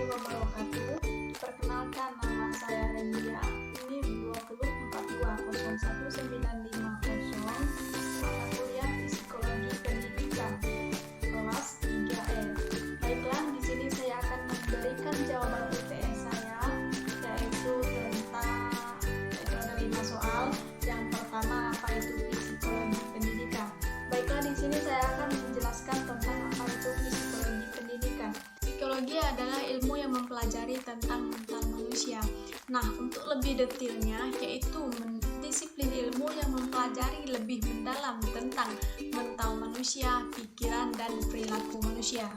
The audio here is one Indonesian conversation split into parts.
wabarakatuh. Perkenalkan, nama saya Rendia. Ini 2042011950. Mata kuliah Psikologi Pendidikan kelas 3E. Baiklah, di sini saya akan memberikan jawaban UTS saya, yaitu ada 5 soal. Yang pertama, apa itu psikologi pendidikan? Baiklah, di sini saya akan menjelaskan tentang apa itu psikologi pendidikan. Psikologi adalah ilmu yang mempelajari tentang mental manusia. Nah, untuk lebih detailnya, yaitu disiplin ilmu yang mempelajari lebih mendalam tentang mental manusia, pikiran, dan perilaku manusia.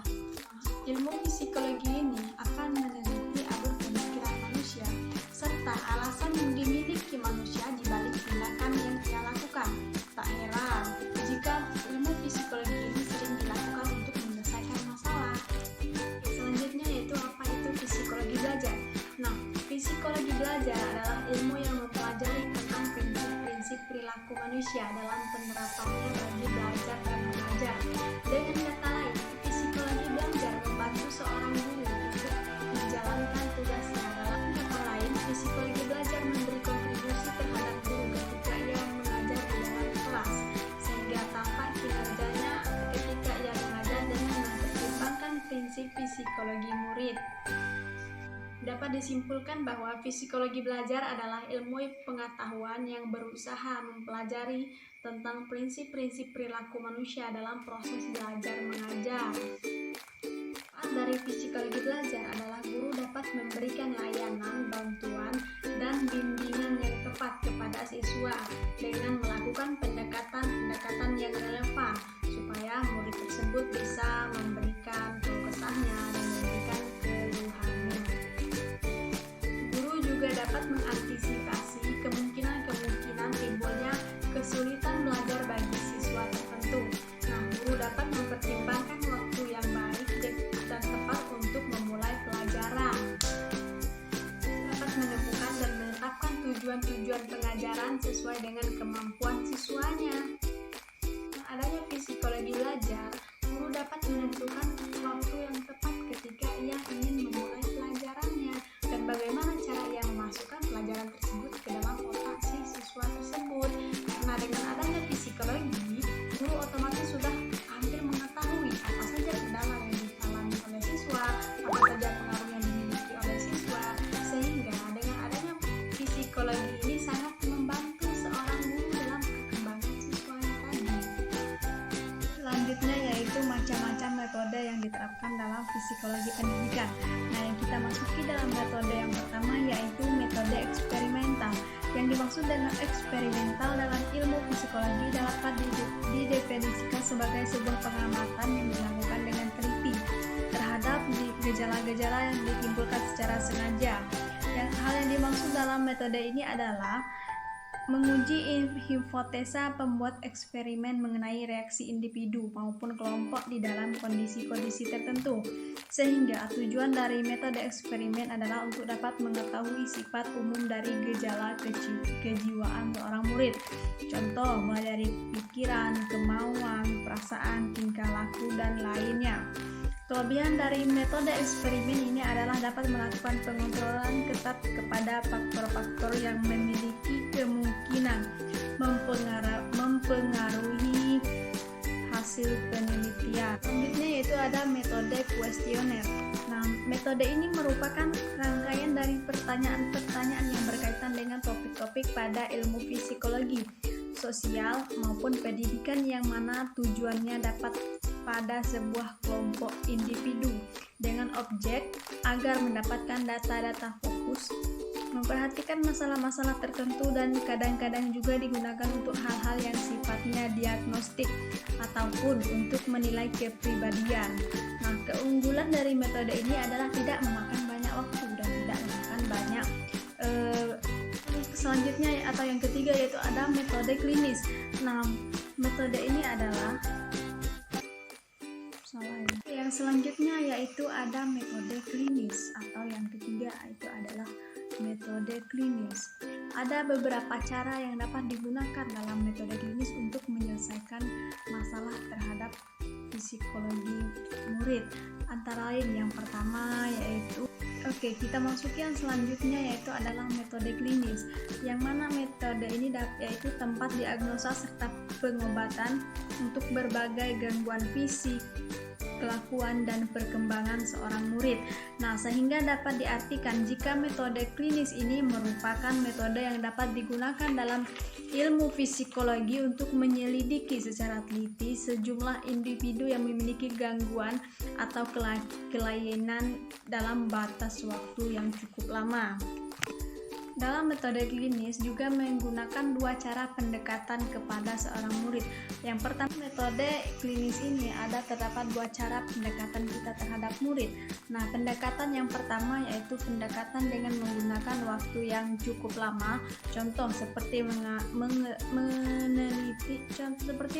Ilmu psikologi ini akan meneliti alur pemikiran manusia, serta alasan yang dimiliki manusia di balik tindakan yang ia lakukan. Tak heran jika ilmu psikologi ini sering dilakukan untuk menyelesaikan masalah. Selanjutnya yaitu apa itu psikologi belajar. Nah, psikologi belajar adalah ilmu yang mempelajari tentang prinsip-prinsip perilaku manusia dalam penerapannya bagi belajar dan mengajar. Dengan kata lain, psikologi belajar membantu seorang guru untuk menjalankan tugasnya. Dalam kata lain, psikologi belajar memberi kontribusi terhadap guru ketika ia mengajar di dalam kelas, sehingga tampak kinerjanya ketika ia mengajar dengan mempertimbangkan prinsip psikologi murid. Dapat disimpulkan bahwa psikologi belajar adalah ilmu pengetahuan yang berusaha mempelajari tentang prinsip-prinsip perilaku manusia dalam proses belajar mengajar. Manfaat dari psikologi belajar adalah guru dapat memberikan layanan, bantuan, dan bimbingan yang tepat kepada siswa dengan melakukan pendekatan yang relevan supaya murid tersebut bisa memberikan keluh kesahnya dan memberikan keluhannya. Guru juga dapat mengantisipasi kemungkinan timbulnya kesulitan belajar bagi siswa tertentu. Nah, guru dapat mempertimbangkan waktu yang baik dan tepat untuk memulai pelajaran. Dapat menemukan dan menetapkan tujuan-tujuan pengajaran sesuai dengan kemampuan siswanya. Dengan adanya psikologi belajar, guru dapat menentukan waktu yang tepat ketika ia ingin memulai pelajarannya dan bagaimana cara ia memasukkan pelajaran tersebut ke dalam otak si siswa tersebut. Karena dengan adanya psikologi, guru otomatis sudah hampir mengetahui apa saja kendala yang dialami oleh siswa, apa saja pengaruh yang dimiliki oleh siswa, sehingga dengan adanya psikologi ini sangat membantu seorang guru dalam perkembangan siswanya tadi. Selanjutnya yaitu macam-macam metode yang diterapkan dalam psikologi pendidikan. Nah, yang kita masuki dalam metode yang pertama yaitu metode eksperimental. Yang dimaksud dengan eksperimental dalam ilmu psikologi dapat didefinisikan sebagai sebuah pengamatan yang dilakukan dengan teliti terhadap gejala-gejala yang ditimbulkan secara sengaja. Hal yang dimaksud dalam metode ini adalah menguji hipotesa pembuat eksperimen mengenai reaksi individu maupun kelompok di dalam kondisi-kondisi tertentu, sehingga tujuan dari metode eksperimen adalah untuk dapat mengetahui sifat umum dari gejala kejiwaan seorang murid. Contoh, mulai dari pikiran, kemauan, perasaan, tingkah laku, dan lainnya. Kelebihan dari metode eksperimen ini adalah dapat melakukan pengontrolan ketat kepada faktor-faktor yang memiliki kemungkinan mempengaruhi hasil penelitian. Selanjutnya yaitu ada metode kuesioner. Nah, metode ini merupakan rangkaian dari pertanyaan-pertanyaan yang berkaitan dengan topik-topik pada ilmu psikologi, sosial, maupun pendidikan yang mana tujuannya dapat pada sebuah kelompok individu dengan objek agar mendapatkan data-data fokus, memperhatikan masalah-masalah tertentu, dan kadang-kadang juga digunakan untuk hal-hal yang sifatnya diagnostik ataupun untuk menilai kepribadian. Nah, keunggulan dari metode ini adalah tidak memakan banyak waktu dan tidak memakan banyak selanjutnya atau yang ketiga yaitu ada metode klinis. Nah, metode ini adalah yang selanjutnya yaitu ada metode klinis atau yang ketiga itu adalah metode klinis. Ada beberapa cara yang dapat digunakan dalam metode klinis untuk menyelesaikan masalah terhadap psikologi murid. Antara lain yang pertama yaitu kita masuki yang selanjutnya yaitu adalah metode klinis, yang mana metode ini yaitu tempat diagnosa serta pengobatan untuk berbagai gangguan fisik, kelakuan, dan perkembangan seorang murid. Nah, sehingga dapat diartikan jika metode klinis ini merupakan metode yang dapat digunakan dalam ilmu psikologi untuk menyelidiki secara teliti sejumlah individu yang memiliki gangguan atau kelainan dalam batas waktu yang cukup lama. Dalam metode klinis juga menggunakan dua cara pendekatan kepada seorang murid. Yang pertama, metode klinis ini terdapat dua cara pendekatan kita terhadap murid. Nah, pendekatan yang pertama yaitu pendekatan dengan menggunakan waktu yang cukup lama. Contoh seperti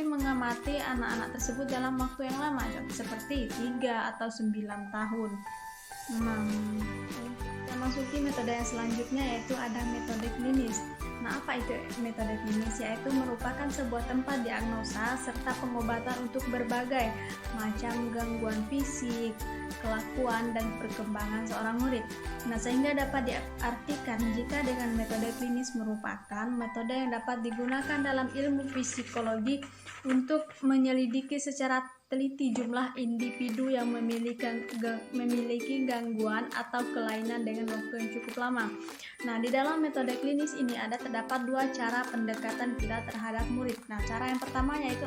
mengamati anak-anak tersebut dalam waktu yang lama, seperti 3 atau 9 tahun. Kita masuki metode yang selanjutnya yaitu ada metode klinis. Nah, apa itu metode klinis? Yaitu merupakan sebuah tempat diagnosa serta pengobatan untuk berbagai macam gangguan fisik, kelakuan, dan perkembangan seorang murid. Nah, sehingga dapat diartikan jika dengan metode klinis merupakan metode yang dapat digunakan dalam ilmu psikologi untuk menyelidiki secara teliti jumlah individu yang memiliki gangguan atau kelainan dengan waktu yang cukup lama. Nah, di dalam metode klinis ini terdapat dua cara pendekatan kita terhadap murid. Nah, cara yang pertama yaitu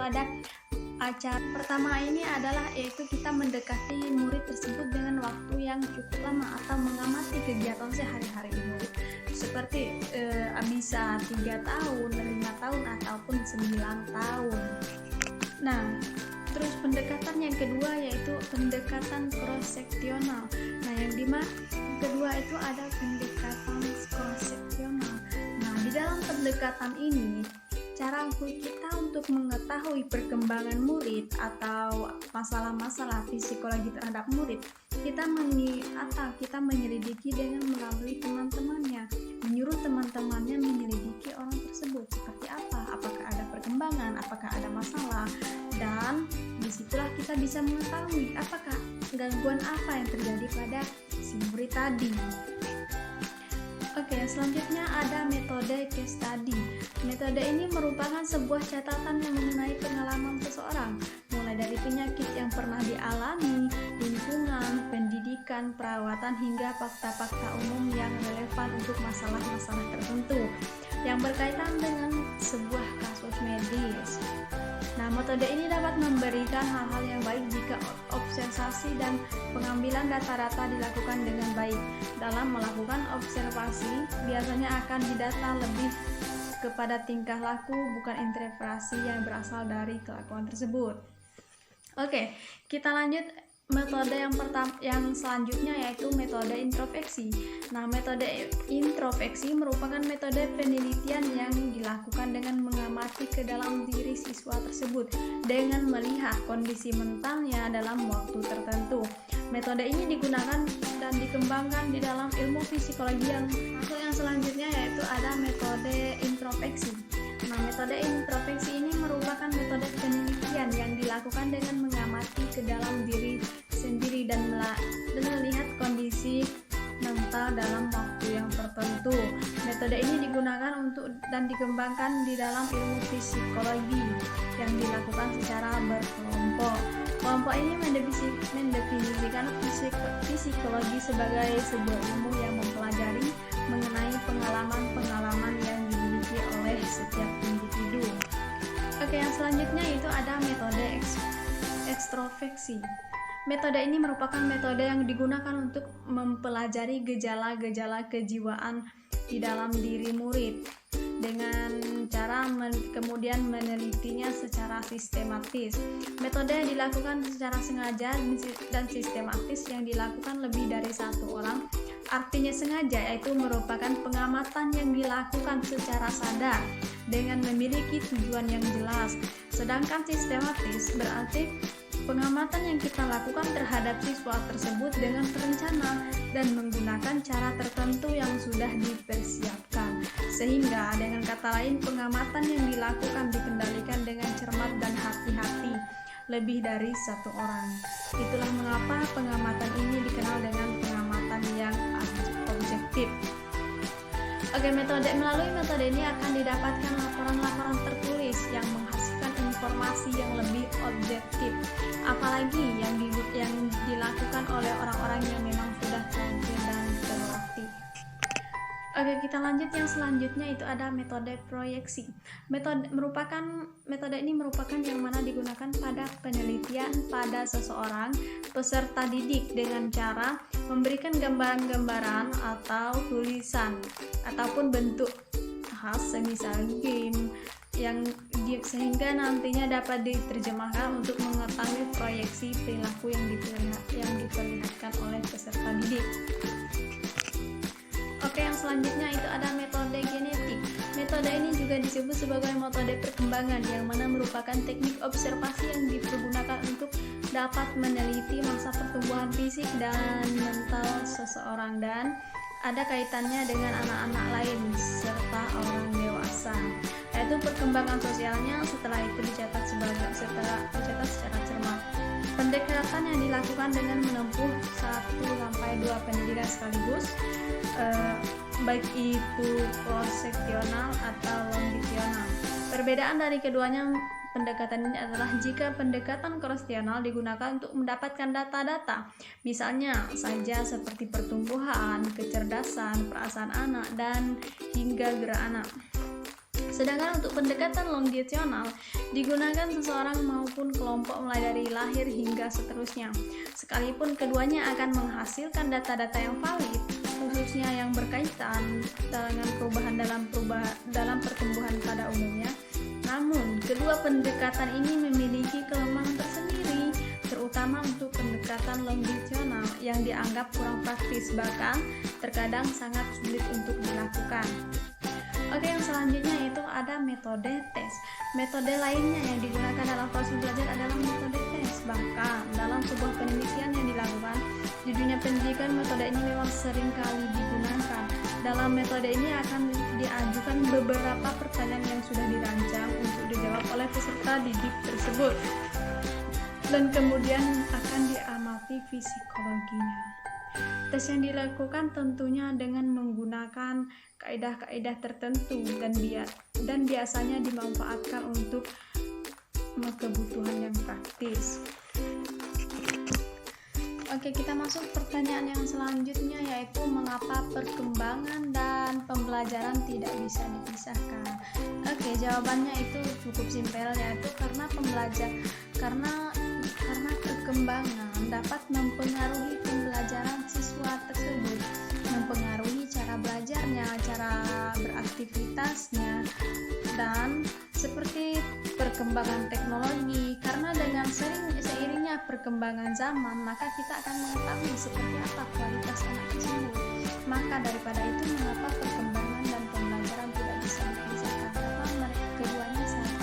yaitu kita mendekati murid tersebut dengan waktu yang cukup lama atau mengamati kegiatan sehari-hari murid seperti bisa 3 tahun, 5 tahun, ataupun 9 tahun. Nah, terus pendekatan yang kedua yaitu pendekatan cross-seksional. Nah, yang kedua itu ada pendekatan cross-seksional. Nah, di dalam pendekatan ini cara kita untuk mengetahui perkembangan murid atau masalah-masalah psikologi terhadap murid, kita menyelidiki dengan melalui teman-temannya, menyuruh teman-temannya menyelidiki orang tersebut seperti apa, apakah ada perkembangan, apakah ada masalah, dan disitulah kita bisa mengetahui apakah gangguan apa yang terjadi pada si murid tadi. Selanjutnya ada metode case study. Metode ini merupakan sebuah catatan yang mengenai pengalaman seseorang, mulai dari penyakit yang pernah dialami, lingkungan, pendidikan, perawatan, hingga fakta-fakta umum yang relevan untuk masalah-masalah tertentu yang berkaitan dengan sebuah kasus medis. Nah, metode ini dapat memberikan hal-hal yang baik jika observasi dan pengambilan data-data dilakukan dengan baik. Dalam melakukan observasi, biasanya akan didata lebih kepada tingkah laku, bukan interpretasi yang berasal dari kelakuan tersebut. Kita lanjut metode yang selanjutnya yaitu metode introspeksi. Nah, metode introspeksi merupakan metode penelitian yang dilakukan dengan mengamati ke dalam diri siswa tersebut dengan melihat kondisi mentalnya dalam waktu tertentu. Metode ini digunakan dan dikembangkan di dalam ilmu psikologi. Yang selanjutnya yaitu ada metode introspeksi. Nah, metode introspeksi ini merupakan metode penelitian yang dilakukan dengan mengamati ke dalam diri sendiri dan melihat kondisi mental dalam waktu yang tertentu. Metode ini digunakan untuk dan dikembangkan di dalam ilmu psikologi yang dilakukan secara berkelompok. Kelompok ini mendefinisikan psikologi sebagai sebuah ilmu yang mempelajari mengenai pengalaman-pengalaman yang dimiliki oleh setiap individu. Yang selanjutnya itu ada metode ekstrospeksi. Metode ini merupakan metode yang digunakan untuk mempelajari gejala-gejala kejiwaan di dalam diri murid dengan cara kemudian menelitinya secara sistematis. Metode yang dilakukan secara sengaja dan sistematis yang dilakukan lebih dari satu orang. Artinya sengaja yaitu merupakan pengamatan yang dilakukan secara sadar dengan memiliki tujuan yang jelas. Sedangkan sistematis berarti pengamatan yang kita lakukan terhadap siswa tersebut dengan terencana dan menggunakan cara tertentu yang sudah dipersiapkan. Sehingga dengan kata lain pengamatan yang dilakukan dikendalikan dengan cermat dan hati-hati. lebih dari satu orang. Itulah mengapa pengamatan ini dikenal dengan pengamatan yang objektif. Oke, melalui metode ini akan didapatkan laporan-laporan tertulis yang menghasilkan informasi yang lebih objektif, apalagi yang dilakukan oleh orang-orang yang memang sudah terlatih dan terlatih. Oke, kita lanjut yang selanjutnya, itu ada metode proyeksi. Metode ini merupakan yang mana digunakan pada penelitian pada seseorang peserta didik dengan cara memberikan gambaran-gambaran atau tulisan ataupun bentuk khas semisal game sehingga nantinya dapat diterjemahkan untuk mengetahui proyeksi perilaku yang diperlihatkan oleh peserta didik. Oke, yang selanjutnya itu ada metode genetik. Metode ini juga disebut sebagai metode perkembangan, yang mana merupakan teknik observasi yang dipergunakan untuk dapat meneliti masa pertumbuhan fisik dan mental seseorang, dan ada kaitannya dengan anak-anak lain serta orang dewasa, yaitu perkembangan sosialnya setelah itu dicatat secara cermat. Pendekatan yang dilakukan dengan menempuh 1-2 pendidikan sekaligus, baik itu cross-seksional atau longitudinal. Perbedaan dari keduanya pendekatan ini adalah jika pendekatan cross-seksional digunakan untuk mendapatkan data-data, misalnya saja seperti pertumbuhan, kecerdasan, perasaan anak, dan hingga gerak anak. Sedangkan untuk pendekatan longitudinal digunakan seseorang maupun kelompok mulai dari lahir hingga seterusnya. Sekalipun keduanya akan menghasilkan data-data yang valid, khususnya yang berkaitan dengan perubahan dalam pertumbuhan pada umumnya, namun kedua pendekatan ini memiliki kelemahan tersendiri, terutama untuk pendekatan longitudinal yang dianggap kurang praktis, bahkan terkadang sangat sulit untuk dilakukan. Oke, yang selanjutnya itu ada metode tes. Metode lainnya yang digunakan dalam proses belajar adalah metode tes. Bahkan dalam sebuah penelitian yang dilakukan di dunia pendidikan, metode ini memang sering kali digunakan. Dalam metode ini akan diajukan beberapa pertanyaan yang sudah dirancang untuk dijawab oleh peserta didik tersebut, dan kemudian akan diamati psikologinya. Tes yang dilakukan tentunya dengan menggunakan kaidah-kaidah tertentu dan biasanya dimanfaatkan untuk kebutuhan yang praktis. Oke, kita masuk pertanyaan yang selanjutnya, yaitu mengapa perkembangan dan pembelajaran tidak bisa dipisahkan. Oke, jawabannya itu cukup simpel, yaitu karena perkembangan dapat mempengaruhi pembelajaran siswa tersebut, mempengaruhi cara belajarnya, cara beraktivitasnya, dan seperti perkembangan teknologi. Karena dengan seiringnya perkembangan zaman, maka kita akan mengetahui seperti apa kualitas anak tersebut. Maka daripada itu, mengapa perkembangan dan pembelajaran tidak bisa dipisahkan, karena keduanya saling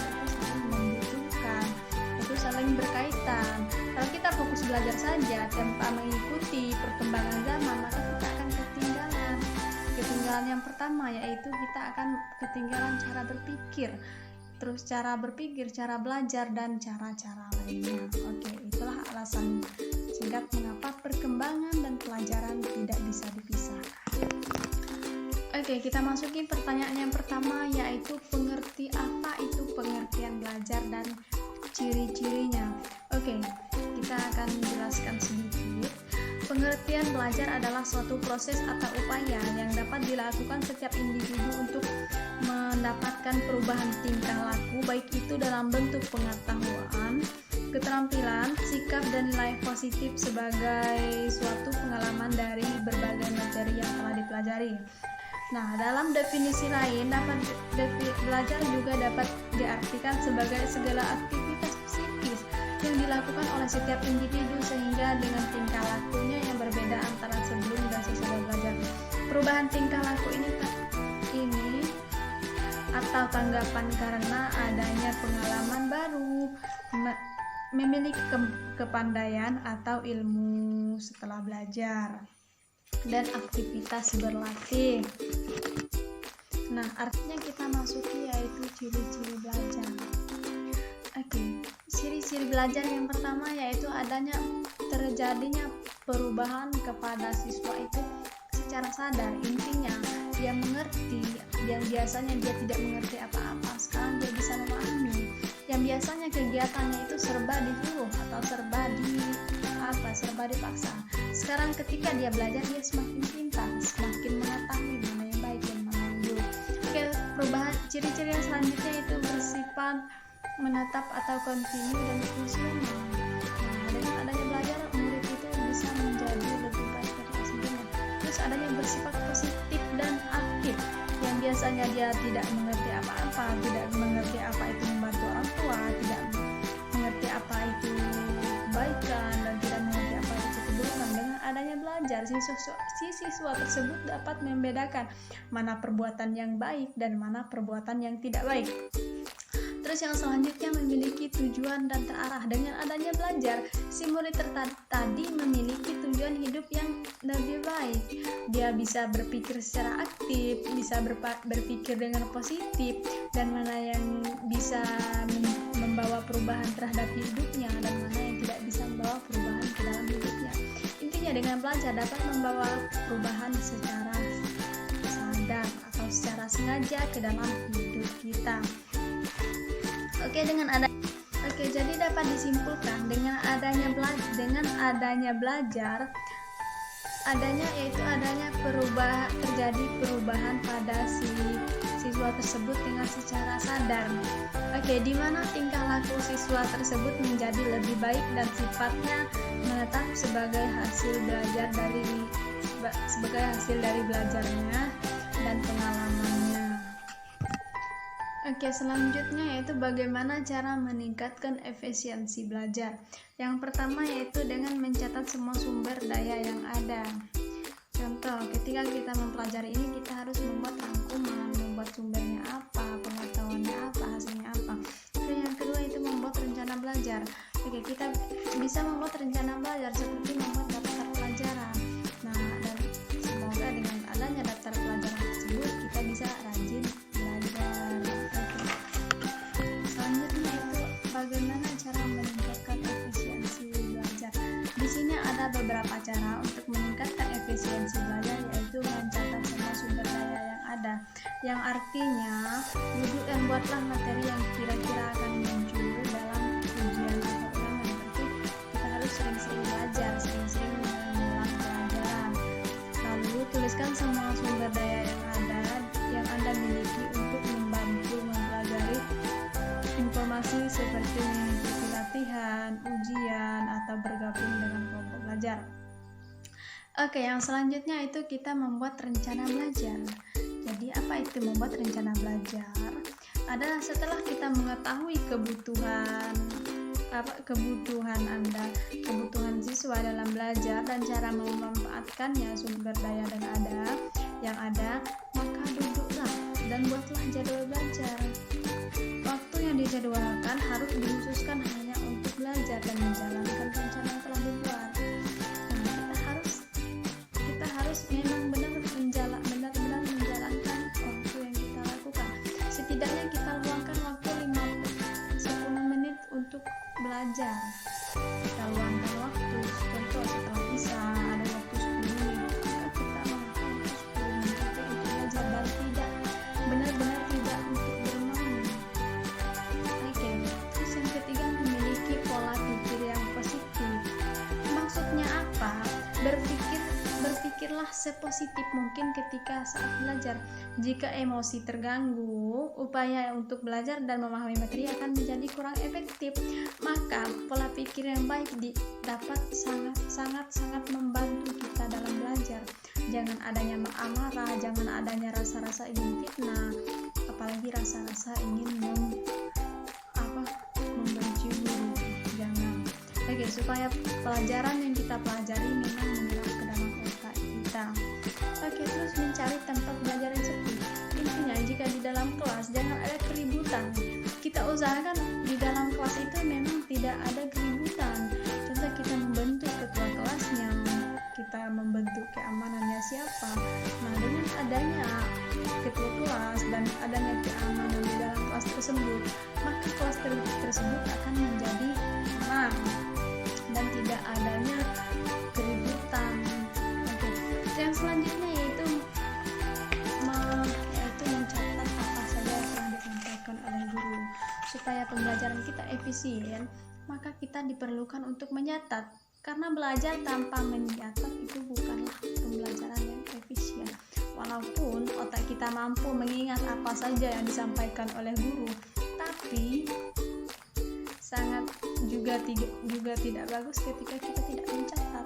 membutuhkan, itu saling berkaitan. Kalau kita fokus belajar saja tanpa mengikuti perkembangan zaman, maka kita akan ketinggalan. Ketinggalan yang pertama yaitu kita akan ketinggalan cara berpikir, terus cara belajar, dan cara-cara lainnya. Oke, itulah alasan singkat mengapa perkembangan dan pelajaran tidak bisa dipisahkan. Oke, kita masuki pertanyaan yang pertama, yaitu apa itu pengertian belajar dan ciri-cirinya. Oke, kita akan jelaskan sedikit. Pengertian belajar adalah suatu proses atau upaya yang dapat dilakukan setiap individu untuk mendapatkan perubahan tingkah laku, baik itu dalam bentuk pengetahuan, keterampilan, sikap, dan nilai positif sebagai suatu pengalaman dari berbagai materi yang telah dipelajari. Nah, dalam definisi lain, belajar juga dapat diartikan sebagai segala aktivitas psikis yang dilakukan oleh setiap individu sehingga dengan tingkah lakunya yang berbeda antara sebelum dan sesudah belajar. Perubahan tingkah laku ini atau tanggapan karena adanya pengalaman baru, memiliki kepandaian atau ilmu setelah belajar, dan aktivitas berlatih. Nah, artinya kita masuki yaitu ciri-ciri belajar. Oke, ciri-ciri belajar yang pertama yaitu terjadinya perubahan kepada siswa itu secara sadar. Intinya dia mengerti, yang biasanya dia tidak mengerti apa-apa, sekarang dia bisa memahami. Yang biasanya kegiatannya itu serba disuruh atau serba dipaksa, sekarang ketika dia belajar dia semakin pintar, semakin mengetahui mana yang baik dan mana yang buruk. Perubahan ciri-ciri yang selanjutnya itu bersifat menetap atau kontinu dan fungsional. Dengan adanya belajar, murid itu bisa menjadi lebih baik dari sebelumnya. Terus adanya bersifat positif dan aktif. Yang biasanya dia tidak mengerti apa-apa, tidak mengerti apa itu membantu orang tua, tidak mengerti apa itu kebaikan, dan tidak mengerti apa itu keburukan. Dengan adanya belajar, si siswa tersebut dapat membedakan mana perbuatan yang baik dan mana perbuatan yang tidak baik. Terus yang selanjutnya memiliki tujuan dan terarah. Dengan adanya belajar, si murid tadi memiliki tujuan hidup yang lebih baik. Dia bisa berpikir secara aktif, bisa berpikir dengan positif, dan mana yang bisa membawa perubahan terhadap hidupnya dan mana yang tidak bisa membawa perubahan ke dalam hidupnya. Intinya dengan belajar dapat membawa perubahan secara sadar atau secara sengaja ke dalam hidup kita. Jadi dapat disimpulkan dengan adanya belajar terjadi perubahan pada si siswa tersebut dengan secara sadar. Di mana tingkah laku siswa tersebut menjadi lebih baik dan sifatnya menetap sebagai hasil dari belajarnya dan pengalamannya. Selanjutnya yaitu bagaimana cara meningkatkan efisiensi belajar. Yang pertama yaitu dengan mencatat semua sumber daya yang ada. Contoh, ketika kita mempelajari ini kita harus membuat rangkuman, membuat sumbernya apa, pengetahuannya apa, hasilnya apa. Yang kedua itu membuat rencana belajar. Kita bisa membuat rencana belajar seperti membuat daftar pelajaran. Dan semoga dengan adanya daftar pelajaran tersebut kita bisa rajin belajar. Bagaimana cara meningkatkan efisiensi belajar? Di sini ada beberapa cara untuk meningkatkan efisiensi belajar, yaitu mencatat semua sumber daya yang ada. Yang artinya, duduk dan buatlah materi yang kira-kira akan muncul dalam ujian atau ulangan. Berarti kita harus sering-sering belajar, sering-sering mengulang pelajaran. Lalu tuliskan semua sumber daya yang Anda miliki untuk membantu mempelajari informasi seperti mengikuti latihan, ujian, atau bergabung dengan kelompok belajar. Yang selanjutnya itu kita membuat rencana belajar. Jadi apa itu membuat rencana belajar? Adalah setelah kita mengetahui kebutuhan Anda, kebutuhan siswa dalam belajar dan cara memanfaatkannya sumber daya yang ada, maka duduklah dan buatlah jadwal belajar. Waktu yang dijadwalkan harus dikhususkan hanya untuk belajar dan menjalankan rencana yang telah dibuat. Kita harus memang benar-benar menjalankan waktu yang kita lakukan. Setidaknya kita luangkan waktu 10 menit untuk belajar. Kita luangkan waktu, contoh setelah bisa ada waktu 10 menit, maka kita menggunakan waktu 10 menit itu untuk belajar dan benar-benar tidak untuk bermain. Terus yang ketiga, memiliki pola pikir yang positif. Maksudnya apa? Berpikirlah sepositif mungkin ketika saat belajar. Jika emosi terganggu, upaya untuk belajar dan memahami materi akan menjadi kurang efektif. Maka pola pikir yang baik dapat sangat membantu kita dalam belajar. Jangan adanya amarah, jangan adanya rasa-rasa ingin fitnah, apalagi rasa-rasa ingin membenci guru. Jangan. Supaya pelajaran yang kita pelajari memang menyerap ke dalam otak kita. Terus mencari tempat belajar yang sepi. Intinya jika di dalam kelas jangan ada keributan. Kita usahakan di dalam kelas itu memang tidak ada keributan. Contoh kita membentuk ketua kelasnya, kita membentuk keamanannya siapa. Dengan adanya ketua kelas dan adanya keamanan di dalam kelas tersebut, maka kelas tersebut akan menjadi aman dan tidak adanya keributan. Oke. Yang selanjutnya yaitu mencatat apa saja yang telah disampaikan oleh guru. Supaya pembelajaran kita efisien, maka kita diperlukan untuk mencatat. Karena belajar tanpa mencatat itu bukanlah pembelajaran yang efisien. Walaupun otak kita mampu mengingat apa saja yang disampaikan oleh guru, tapi sangat juga tidak bagus ketika kita tidak mencatat.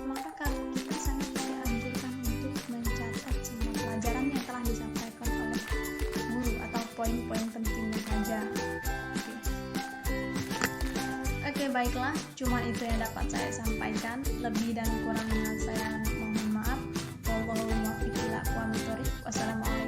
Maka kita sangat dianjurkan untuk mencatat semua pelajaran yang telah disampaikan oleh guru atau poin-poin pentingnya saja. Oke, baiklah, cuma itu yang dapat saya sampaikan. Lebih dan kurangnya saya mohon maaf. Wassalamualaikum.